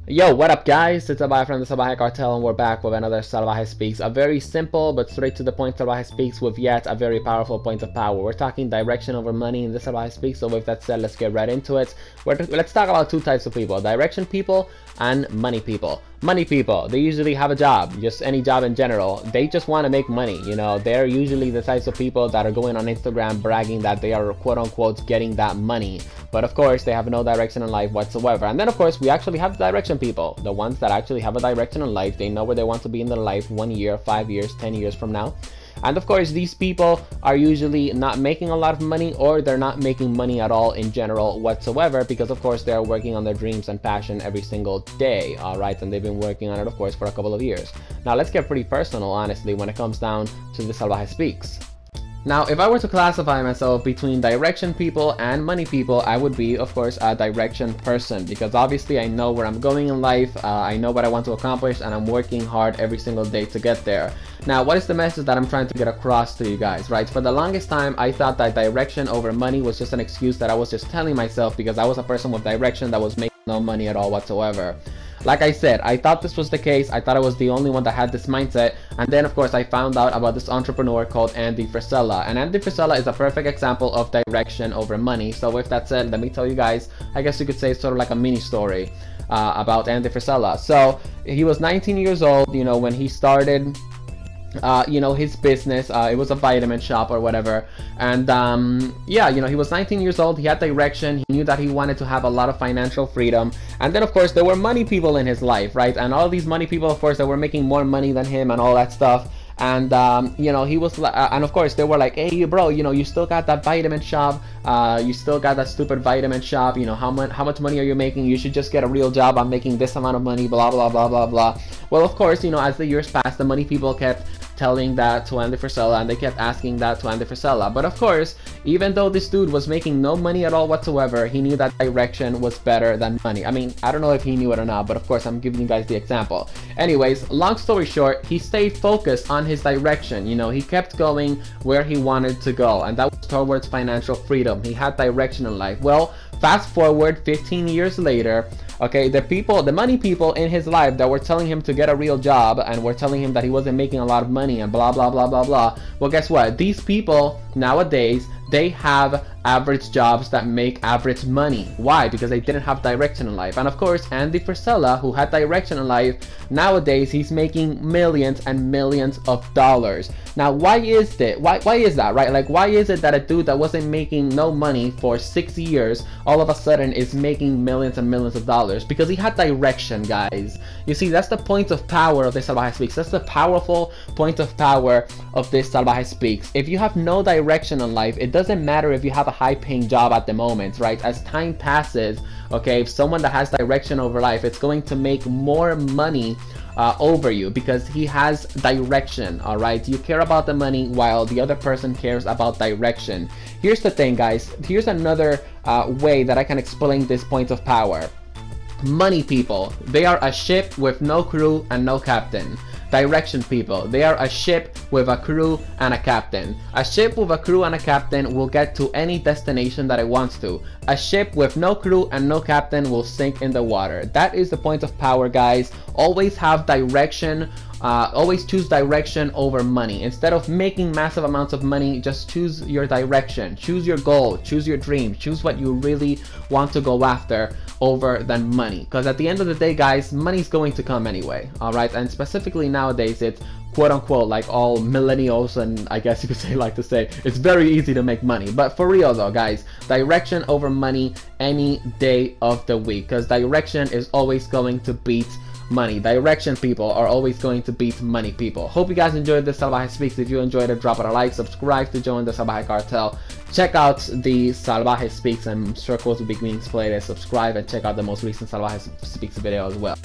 Yo, what up guys? It's Salvajee from the Salvajee Cartel and we're back with another Salvajee Speaks. A very simple but straight to the point Salvajee Speaks with yet a very powerful point of power. We're talking direction over money in the Salvajee Speaks, so with that said, let's get right into it. Let's talk about two types of people: direction people and money people. Money people, they usually have a job, just any job in general. They just want to make money, you know. They're usually the types of people that are going on Instagram bragging that they are quote unquote getting that money. But of course, they have no direction in life whatsoever. And then of course, we actually have direction people, the ones that actually have a direction in life. They know where they want to be in their life 1 year, 5 years, 10 years from now. And of course, these people are usually not making a lot of money, or they're not making money at all in general whatsoever, because of course they're working on their dreams and passion every single day. All right, and they've been working on it of course for a couple of years. Now let's get pretty personal, honestly, when it comes down to the Salvajee Speaks. Now, if I were to classify myself between direction people and money people, I would be, of course, a direction person, because obviously I know where I'm going in life, I know what I want to accomplish, and I'm working hard every single day to get there. Now, what is the message that I'm trying to get across to you guys, right? For the longest time, I thought that direction over money was just an excuse that I was just telling myself because I was a person with direction that was making no money at all whatsoever. Like I said, I thought this was the case. I thought I was the only one that had this mindset. And then of course I found out about this entrepreneur called Andy Frisella. And Andy Frisella is a perfect example of direction over money. So with that said, let me tell you guys, I guess you could say it's sort of like a mini story about Andy Frisella. So he was 19 years old, you know, when he started you know, his business. It was a vitamin shop or whatever. And yeah, you know, he was 19 years old. He had direction. He knew that he wanted to have a lot of financial freedom. And then of course there were money people in his life, right? And all these money people, of course, that were making more money than him and all that stuff. And you know, he was and of course they were like, hey bro, you know, you still got that vitamin shop, you still got that stupid vitamin shop, you know, how much money are you making? You should just get a real job. I'm making this amount of money, blah blah blah blah blah. Well, of course, you know, as the years passed, the money people kept telling that to Andy Frisella, and they kept asking that to Andy Frisella. But of course, even though this dude was making no money at all whatsoever, he knew that direction was better than money. I mean, I don't know if he knew it or not, but of course I'm giving you guys the example. Anyways, long story short, he stayed focused on his direction. You know, he kept going where he wanted to go, and that was towards financial freedom. He had direction in life. Well, fast forward 15 years later, okay, the money people in his life that were telling him to get a real job and were telling him that he wasn't making a lot of money and blah blah blah blah blah. Well, guess what? These people nowadays, they have average jobs that make average money. Why? Because they didn't have direction in life. And of course, Andy Frisella, who had direction in life, nowadays he's making millions and millions of dollars. Now, why is that? Why is that, right? Like, why is it that a dude that wasn't making no money for 6 years all of a sudden is making millions and millions of dollars? Because he had direction, guys. You see, that's the point of power of this Salvajee Speaks. That's the powerful point of power of this Salvajee Speaks. If you have no direction in life, it doesn't matter if you have a high-paying job at the moment, right? As time passes, okay, if someone that has direction over life, it's going to make more money over you because he has direction. All right, you care about the money while the other person cares about direction. Here's the thing, guys. Here's another way that I can explain this point of power. Money people, they are a ship with no crew and no captain. Direction people, they are a ship with a crew and a captain. A ship with a crew and a captain will get to any destination that it wants to. A ship with no crew and no captain will sink in the water. That is the point of power, guys. Always have direction. Always choose direction over money. Instead of making massive amounts of money, just choose your direction, choose your goal, choose your dream, choose what you really want to go after over than money. Because at the end of the day, guys, money's going to come anyway. All right, and specifically nowadays, it's quote unquote like all millennials, and I guess you could say, like to say, it's very easy to make money. But for real though, guys, direction over money any day of the week, because direction is always going to beat money. Direction people are always going to beat money people. Hope you guys enjoyed this Salvajee Speaks. If you enjoyed it, drop it a like, subscribe to join the Salvajee Cartel. Check out the Salvajee Speaks and circles will be being displayed. Subscribe and check out the most recent Salvajee Speaks video as well.